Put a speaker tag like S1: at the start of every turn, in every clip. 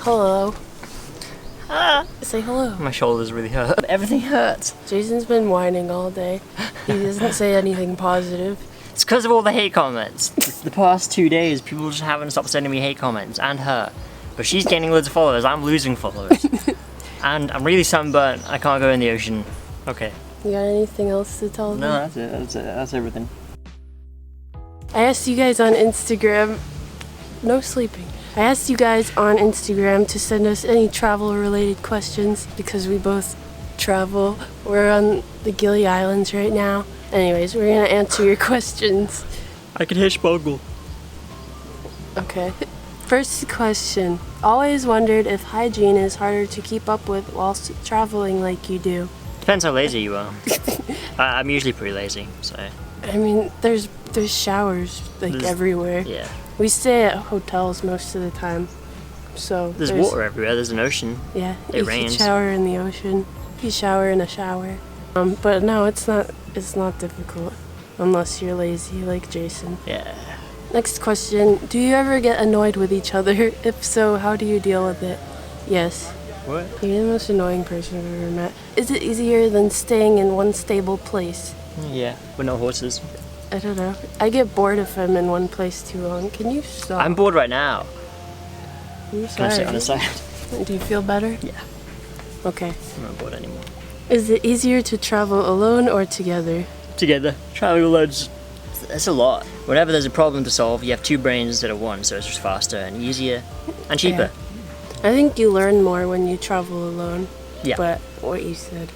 S1: Hello. Say hello.
S2: My shoulders really hurt. Everything hurts.
S1: Jason's been whining all day. He doesn't say anything positive.
S2: It's because of all the hate comments. The past 2 days, people just haven't stopped sending me hate comments, and her. But she's gaining loads of followers, I'm losing followers. And I'm really sunburnt, I can't go in the ocean. Okay.
S1: You got anything else to tell them?
S2: No, that's it. That's everything.
S1: I asked you guys on Instagram... No sleeping. I asked you guys on Instagram to send us any travel-related questions because we both travel. We're on the Gili Islands right now. Anyways, we're gonna answer your questions.
S2: I can hitch bogle.
S1: Okay. First question. Always wondered if hygiene is harder to keep up with whilst traveling like you do.
S2: Depends how lazy you are. I'm usually pretty lazy, so...
S1: I mean, there's showers like everywhere.
S2: Yeah.
S1: We stay at hotels most of the time, so
S2: There's water everywhere, there's an ocean.
S1: Yeah,
S2: It rains.
S1: You can shower in the ocean. You shower in a shower. But no, it's not difficult unless you're lazy like Jason.
S2: Yeah.
S1: Next question, do you ever get annoyed with each other? If so, how do you deal with it? Yes.
S2: What?
S1: You're the most annoying person I've ever met. Is it easier than staying in one stable place?
S2: Yeah, we're not horses.
S1: I don't know. I get bored if I'm in one place too long. Can you stop?
S2: I'm bored right now.
S1: I'm
S2: Can I sit on
S1: sorry.
S2: the side?
S1: Do you feel better?
S2: Yeah.
S1: Okay.
S2: I'm not bored anymore.
S1: Is it easier to travel alone or together?
S2: Together. Traveling alone, that's a lot. Whenever there's a problem to solve, you have two brains instead of one, so it's just faster and easier and cheaper.
S1: I think you learn more when you travel alone.
S2: Yeah.
S1: But what you said.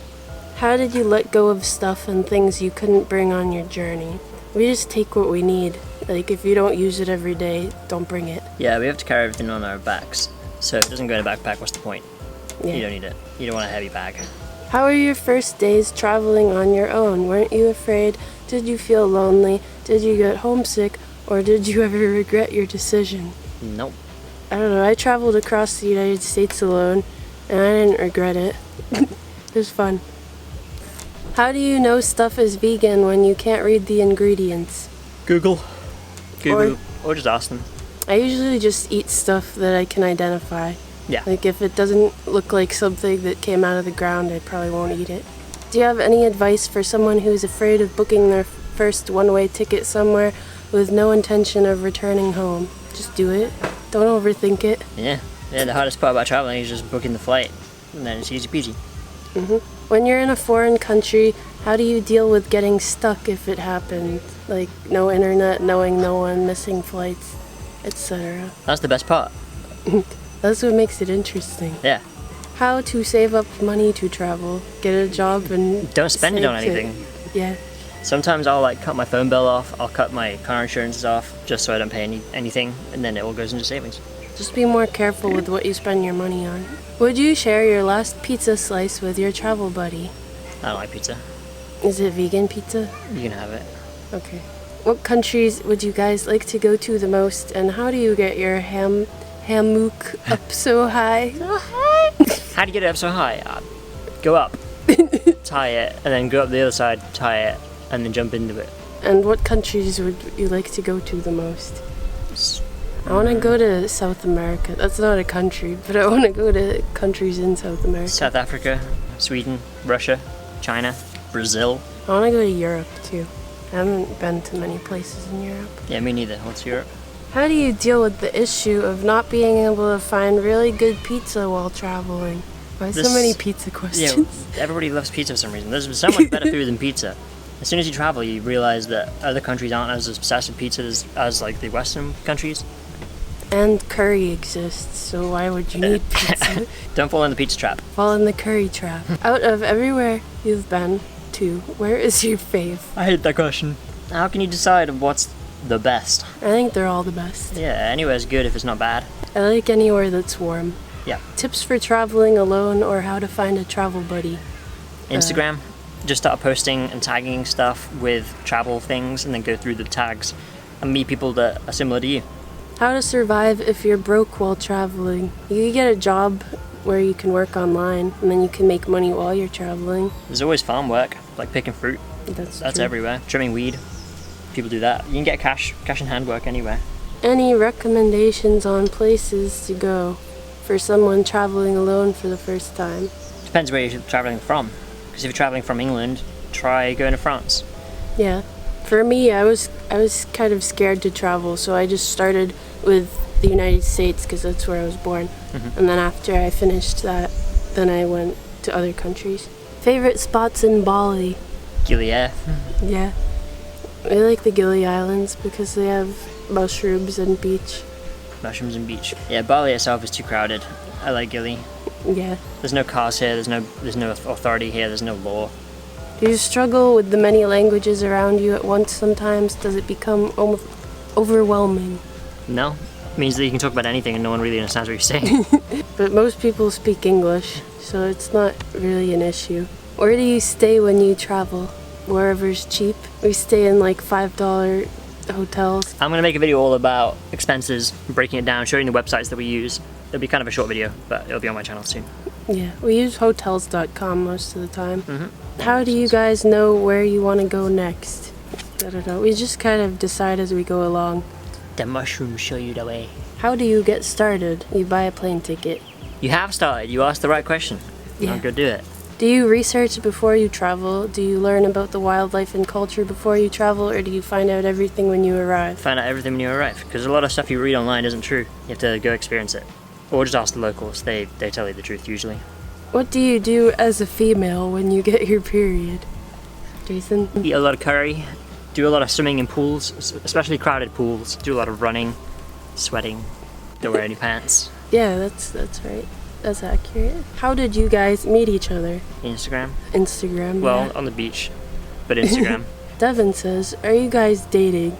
S1: How did you let go of stuff and things you couldn't bring on your journey? We just take what we need. Like, if you don't use it every day, don't bring it.
S2: Yeah, we have to carry everything on our backs. So if it doesn't go in a backpack, what's the point?
S1: Yeah.
S2: You don't need it. You don't want a heavy bag.
S1: How were your first days traveling on your own? Weren't you afraid? Did you feel lonely? Did you get homesick? Or did you ever regret your decision?
S2: Nope.
S1: I don't know. I traveled across the United States alone, and I didn't regret it. It was fun. How do you know stuff is vegan when you can't read the ingredients?
S2: Google, or just ask them.
S1: I usually just eat stuff that I can identify.
S2: Yeah.
S1: Like, if it doesn't look like something that came out of the ground, I probably won't eat it. Do you have any advice for someone who's afraid of booking their first one-way ticket somewhere with no intention of returning home? Just do it. Don't overthink it.
S2: Yeah. The hardest part about traveling is just booking the flight, and then it's easy peasy.
S1: When you're in a foreign country, how do you deal with getting stuck if it happens? Like, no internet, knowing no one, missing flights, etc.
S2: That's the best part.
S1: That's what makes it interesting.
S2: Yeah.
S1: How to save up money to travel. Get a job and...
S2: Don't spend it on
S1: save
S2: anything.
S1: Yeah.
S2: Sometimes I'll cut my phone bill off, I'll cut my car insurances off, just so I don't pay anything, and then it all goes into savings.
S1: Just be more careful with what you spend your money on. Would you share your last pizza slice with your travel buddy?
S2: I don't like pizza.
S1: Is it vegan pizza?
S2: You can have it.
S1: Okay. What countries would you guys like to go to the most, and how do you get your hammock up so high?
S2: How do you get it up so high? Go up, tie it, and then go up the other side, tie it, and then jump into it.
S1: And what countries would you like to go to the most? I want to go to South America. That's not a country, but I want to go to countries in South America.
S2: South Africa, Sweden, Russia, China, Brazil.
S1: I want to go to Europe too. I haven't been to many places in Europe.
S2: Yeah, me neither. What's Europe?
S1: How do you deal with the issue of not being able to find really good pizza while traveling? Why so many pizza questions?
S2: Yeah, everybody loves pizza for some reason. There's so much better food than pizza. As soon as you travel, you realize that other countries aren't as obsessed with pizza as like the Western countries.
S1: And curry exists, so why would you need pizza?
S2: Don't fall in the pizza trap.
S1: Fall in the curry trap. Out of everywhere you've been to, where is your fave?
S2: I hate that question. How can you decide what's the best?
S1: I think they're all the best.
S2: Yeah, anywhere's good if it's not bad.
S1: I like anywhere that's warm.
S2: Yeah.
S1: Tips for traveling alone or how to find a travel buddy?
S2: Instagram. Just start posting and tagging stuff with travel things and then go through the tags and meet people that are similar to you.
S1: How to survive if you're broke while traveling. You can get a job where you can work online and then you can make money while you're traveling.
S2: There's always farm work, like picking fruit.
S1: That's
S2: That's
S1: true.
S2: everywhere. Trimming weed. People do that. You can get cash in hand work anywhere.
S1: Any recommendations on places to go for someone traveling alone for the first time?
S2: Depends where you're traveling from. Because if you're traveling from England, try going to France.
S1: Yeah. For me, I was kind of scared to travel, so I just started with the United States because that's where I was born. And then after I finished that, then I went to other countries. Favorite spots in Bali?
S2: Gili.
S1: Yeah. I like the Gili Islands because they have mushrooms and beach.
S2: Mushrooms and beach. Yeah, Bali itself is too crowded. I like Gili.
S1: Yeah.
S2: There's no cars here, there's no authority here, there's no law.
S1: Do you struggle with the many languages around you at once sometimes? Does it become almost overwhelming?
S2: No. It means that you can talk about anything and no one really understands what you're saying.
S1: But most people speak English, so it's not really an issue. Where do you stay when you travel? Wherever's cheap. We stay in like $5 hotels.
S2: I'm gonna make a video all about expenses, breaking it down, showing the websites that we use. It'll be kind of a short video, but it'll be on my channel soon.
S1: Yeah, we use hotels.com most of the time. How do you guys know where you want to go next? I don't know. We just kind of decide as we go along.
S2: The mushrooms show you the way.
S1: How do you get started? You buy a plane ticket.
S2: You have started. You asked the right question.
S1: Yeah.
S2: Now go do it.
S1: Do you research before you travel? Do you learn about the wildlife and culture before you travel, or do you find out everything when you arrive?
S2: Find out everything when you arrive, because a lot of stuff you read online isn't true. You have to go experience it. Or just ask the locals. They tell you the truth usually.
S1: What do you do as a female when you get your period? Jason?
S2: Eat a lot of curry. Do a lot of swimming in pools, especially crowded pools. Do a lot of running, sweating. Don't wear any pants.
S1: Yeah, that's right. That's accurate. How did you guys meet each other?
S2: Instagram.
S1: Instagram.
S2: Well,
S1: yeah.
S2: on the beach, but Instagram.
S1: Devin says, are you guys dating?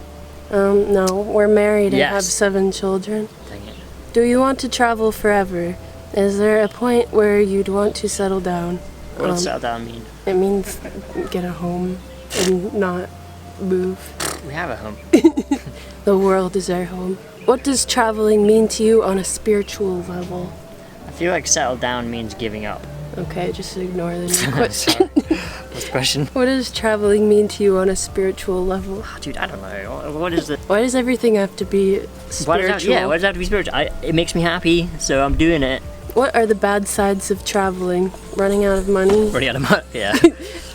S1: No, we're married and
S2: Yes.
S1: have 7 children.
S2: Dang it.
S1: Do you want to travel forever? Is there a point where you'd want to settle down?
S2: What does settle down mean?
S1: It means get a home and not move.
S2: We have a home.
S1: The world is our home. What does traveling mean to you on a spiritual level?
S2: I feel like settle down means giving up.
S1: Okay, just ignore the new question.
S2: What's the question?
S1: What does traveling mean to you on a spiritual level?
S2: Dude, I don't know. What is the...
S1: Why does everything have to be spiritual?
S2: Why does it have to be spiritual? It makes me happy, so I'm doing it.
S1: What are the bad sides of traveling? Running out of money?
S2: Running out of money, yeah.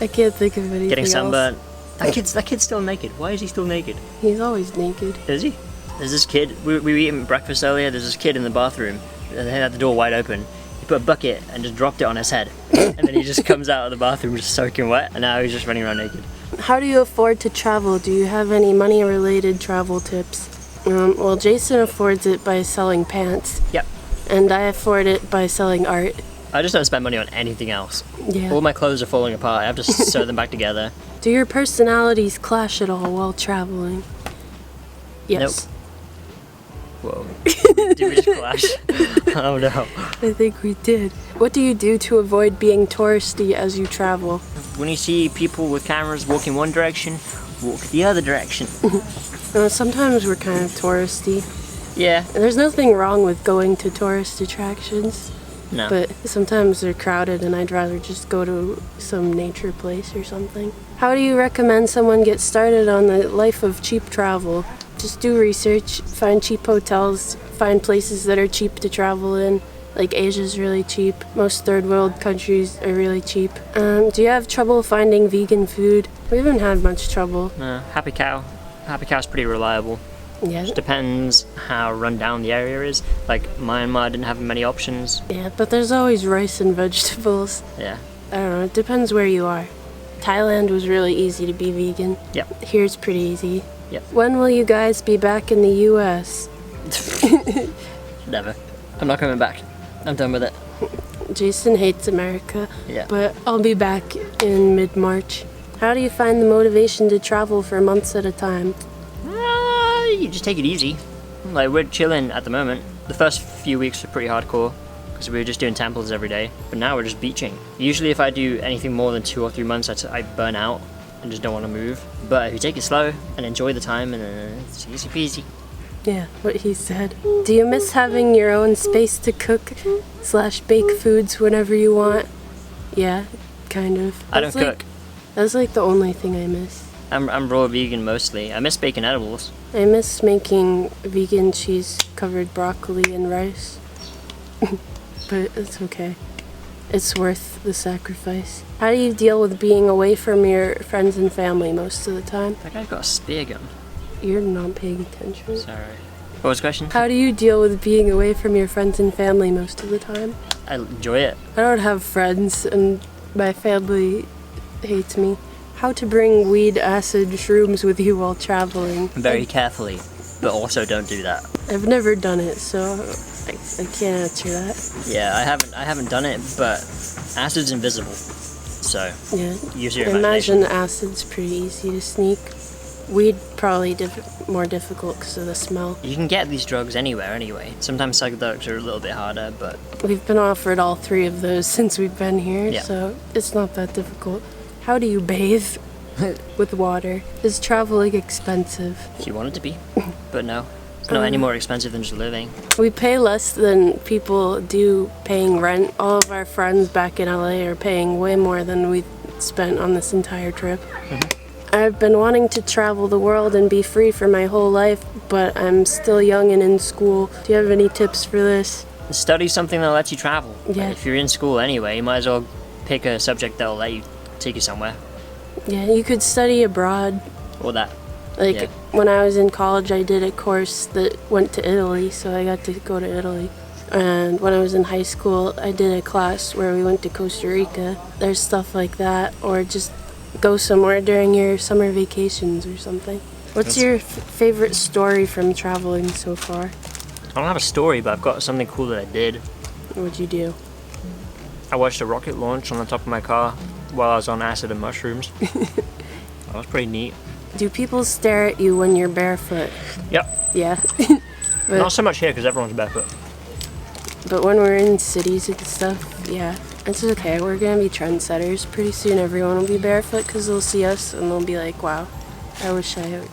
S1: I can't think of anything
S2: Getting sunburned.
S1: else.
S2: That kid's still naked. Why is he still naked?
S1: He's always naked.
S2: Is he? There's this kid, we were eating breakfast earlier, there's this kid in the bathroom, and they had the door wide open. He put a bucket and just dropped it on his head. And then he just comes out of the bathroom just soaking wet, and now he's just running around naked.
S1: How do you afford to travel? Do you have any money-related travel tips? Well, Jason affords it by selling pants.
S2: Yep.
S1: And I afford it by selling art.
S2: I just don't spend money on anything else.
S1: Yeah.
S2: All my clothes are falling apart, I have to sew them back together.
S1: Do your personalities clash at all while traveling? Yes.
S2: Whoa. Did we just clash? Oh no.
S1: I think we did. What do you do to avoid being touristy as you travel?
S2: When you see people with cameras walking one direction, walk the other direction.
S1: Sometimes we're kind of touristy.
S2: Yeah.
S1: And there's nothing wrong with going to tourist attractions.
S2: No.
S1: But sometimes they're crowded and I'd rather just go to some nature place or something. How do you recommend someone get started on the life of cheap travel? Just do research, find cheap hotels, find places that are cheap to travel in. Like Asia's really cheap. Most third world countries are really cheap. Do you have trouble finding vegan food? We haven't had much trouble.
S2: No. Happy Cow. Happy Cow's pretty reliable.
S1: Yeah.
S2: Just depends how run down the area is. Like Myanmar didn't have many options.
S1: Yeah, but there's always rice and vegetables.
S2: Yeah.
S1: I don't know, it depends where you are. Thailand was really easy to be vegan.
S2: Yep.
S1: Here it's pretty easy.
S2: Yep.
S1: When will you guys be back in the US?
S2: Never. I'm not coming back. I'm done with it.
S1: Jason hates America.
S2: Yeah.
S1: But I'll be back in mid-March. How do you find the motivation to travel for months at a time?
S2: You just take it easy. Like, we're chilling at the moment. The first few weeks were pretty hardcore because we were just doing temples every day, but now we're just beaching. Usually if I do anything more than 2 or 3 months, I burn out and just don't want to move. But if you take it slow and enjoy the time, and it's easy peasy.
S1: Yeah, what he said. Do you miss having your own space to cook/bake foods whenever you want? Yeah, kind of.
S2: I don't cook.
S1: That's like the only thing I miss.
S2: I'm raw vegan mostly. I miss baking edibles.
S1: I miss making vegan cheese-covered broccoli and rice. but it's okay. It's worth the sacrifice. How do you deal with being away from your friends and family most of the time?
S2: That guy's got a spear gun.
S1: You're not paying attention.
S2: Sorry. What was the question?
S1: How do you deal with being away from your friends and family most of the time?
S2: I enjoy it.
S1: I don't have friends and my family hates me. How to bring weed, acid, shrooms with you while traveling?
S2: Very carefully, but also don't do that.
S1: I've never done it, so I can't answer that.
S2: Yeah, I haven't done it, but acid's invisible, so
S1: Yeah.
S2: use your
S1: I imagine
S2: imagination.
S1: acid's pretty easy to sneak. Weed probably more difficult because of the smell.
S2: You can get these drugs anywhere anyway. Sometimes psychedelics are a little bit harder, but
S1: We've been offered all three of those since we've been here,
S2: Yeah.
S1: so it's not that difficult. How do you bathe with water? Is traveling expensive?
S2: if you want it to be. But no, it's not any more expensive than just living.
S1: We pay less than people do paying rent. All of our friends back in LA are paying way more than we spent on this entire trip. I've been wanting to travel the world and be free for my whole life, but I'm still young and in school. Do you have any tips for this?
S2: Study something that lets you travel.
S1: Yeah.
S2: Like, if you're in school anyway, you might as well pick a subject that'll let you take you somewhere.
S1: Yeah, you could study abroad.
S2: Or that.
S1: Like
S2: Yeah.
S1: when I was in college, I did a course that went to Italy, so I got to go to Italy. And when I was in high school, I did a class where we went to Costa Rica. There's stuff like that, or just go somewhere during your summer vacations or something. What's your favorite story from traveling so far?
S2: I don't have a story, but I've got something cool that I did.
S1: What'd you do?
S2: I watched a rocket launch on the top of my car while I was on acid and mushrooms. That was pretty neat.
S1: Do people stare at you when you're barefoot?
S2: Yep.
S1: Yeah.
S2: Not
S1: but,
S2: so much here because everyone's barefoot.
S1: but when we're in cities and stuff, yeah. It's okay, we're gonna be trendsetters. Pretty soon everyone will be barefoot because they'll see us and they'll be like, wow, I wish I didn't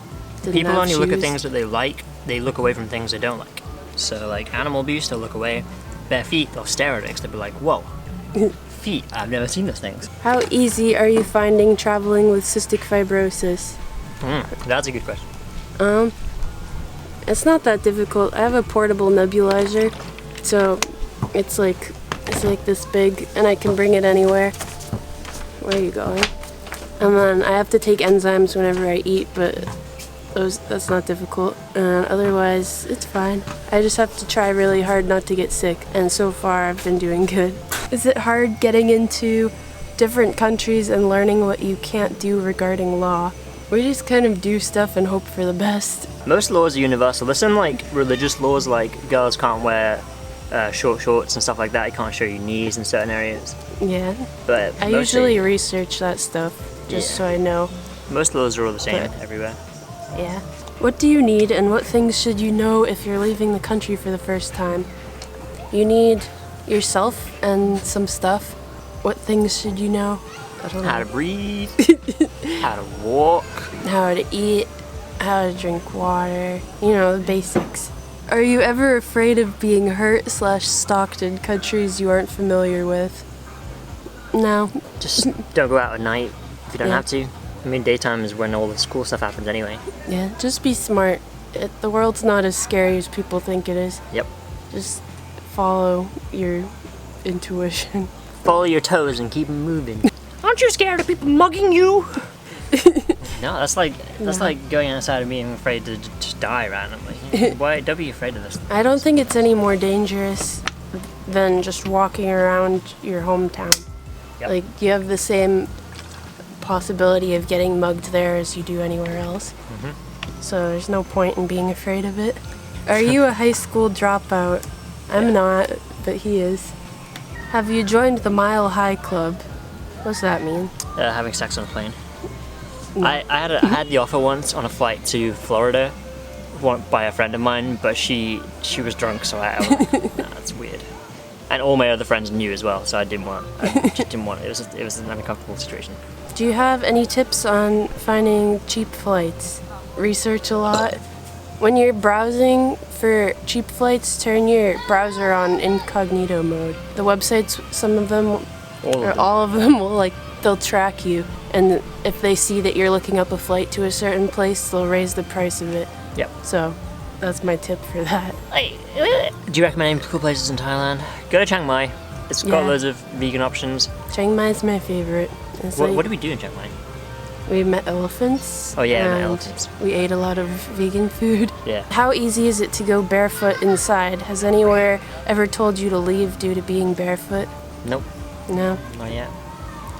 S2: People
S1: have
S2: only look at
S1: shoes."
S2: things that they like, they look away from things they don't like. So, like animal abuse, they'll look away. Bare feet, they'll stare at it 'cause they'll be like, whoa, feet, I've never seen those things.
S1: How easy are you finding traveling with cystic fibrosis?
S2: That's a good question.
S1: It's not that difficult. I have a portable nebulizer, so it's like this big, and I can bring it anywhere. Where are you going? And then I have to take enzymes whenever I eat, but that's not difficult. And otherwise, it's fine. I just have to try really hard not to get sick, and so far I've been doing good. Is it hard getting into different countries and learning what you can't do regarding law? We just kind of do stuff and hope for the best.
S2: Most laws are universal. There's some like religious laws, like girls can't wear short shorts and stuff like that. You can't show your knees in certain areas.
S1: Yeah.
S2: But
S1: I usually research that stuff just
S2: Yeah.
S1: so I know.
S2: most laws are all the same
S1: But-
S2: everywhere.
S1: Yeah. What do you need and what things should you know if you're leaving the country for the first time? You need yourself and some stuff. What things should you know? I don't know.
S2: How to breathe, how to walk.
S1: How to eat, how to drink water, you know, the basics. Are you ever afraid of being hurt / stalked in countries you aren't familiar with? No.
S2: Just don't go out at night if you don't
S1: Yeah.
S2: have to. I mean, daytime is when all this cool stuff happens anyway.
S1: Yeah, just be smart. The world's not as scary as people think it is.
S2: Yep.
S1: Just follow your intuition.
S2: Follow your toes and keep 'em moving. Aren't you scared of people mugging you? No, that's like going outside and being afraid to just die randomly. Why? Don't be afraid of this.
S1: I don't think it's any more dangerous than just walking around your hometown.
S2: Yep.
S1: Like, you have the same possibility of getting mugged there as you do anywhere else. So there's no point in being afraid of it. Are you a high school dropout? I'm not, but he is. Have you joined the Mile High Club? What's that mean?
S2: Having sex on a plane. I had the offer once on a flight to Florida, by a friend of mine, but she was drunk, so I was like, nah, that's weird. And all my other friends knew as well, so I just didn't want it. It was an uncomfortable situation.
S1: Do you have any tips on finding cheap flights? Research a lot. When you're browsing for cheap flights, turn your browser on incognito mode. The websites, some of them, all of them will they'll track you, and if they see that you're looking up a flight to a certain place, they'll raise the price of it.
S2: Yep.
S1: So That's my tip for that.
S2: Do you recommend any cool places in Thailand? Go to Chiang Mai. It's got loads of vegan options.
S1: Chiang Mai is my favorite.
S2: What did we do in Chiang Mai?
S1: We met elephants.
S2: Oh yeah,
S1: and
S2: met elephants.
S1: We ate a lot of vegan food.
S2: Yeah.
S1: How easy is it to go barefoot inside? Has anywhere ever told you to leave due to being barefoot?
S2: Nope.
S1: No?
S2: Not yet.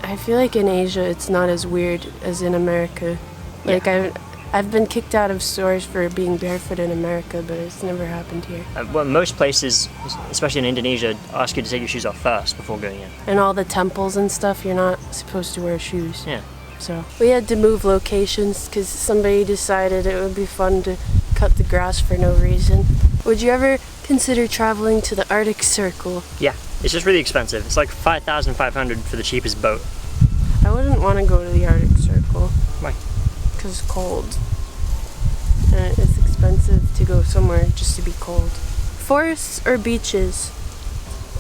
S1: I feel like in Asia it's not as weird as in America. Like I've been kicked out of stores for being barefoot in America, but it's never happened here.
S2: Well, most places, especially in Indonesia, ask you to take your shoes off first before going in.
S1: And all the temples and stuff, you're not supposed to wear shoes.
S2: Yeah.
S1: So we had to move locations because somebody decided it would be fun to cut the grass for no reason. Would you ever consider traveling to the Arctic Circle?
S2: Yeah, it's just really expensive. It's like 5,500 for the cheapest boat.
S1: I wouldn't want to go to the Arctic Circle.
S2: Why?
S1: Because it's cold. And it's expensive to go somewhere just to be cold. Forests or beaches?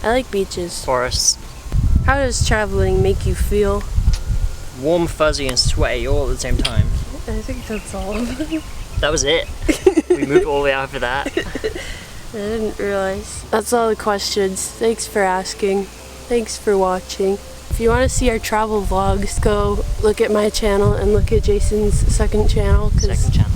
S1: I like beaches.
S2: Forests.
S1: How does traveling make you feel?
S2: Warm, fuzzy, and sweaty all at the same time.
S1: I think that's all of them.
S2: That was it. We moved all the way out for that.
S1: I didn't realize. That's all the questions. Thanks for asking. Thanks for watching. If you want to see our travel vlogs, go look at my channel and look at Jason's second channel.
S2: Second channel.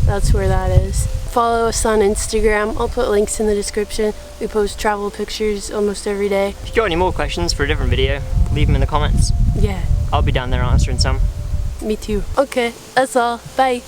S1: That's where that is. Follow us on Instagram. I'll put links in the description. We post travel pictures almost every day.
S2: If you've got any more questions for a different video, leave them in the comments.
S1: Yeah.
S2: I'll be down there answering some.
S1: Me too. Okay, that's all. Bye.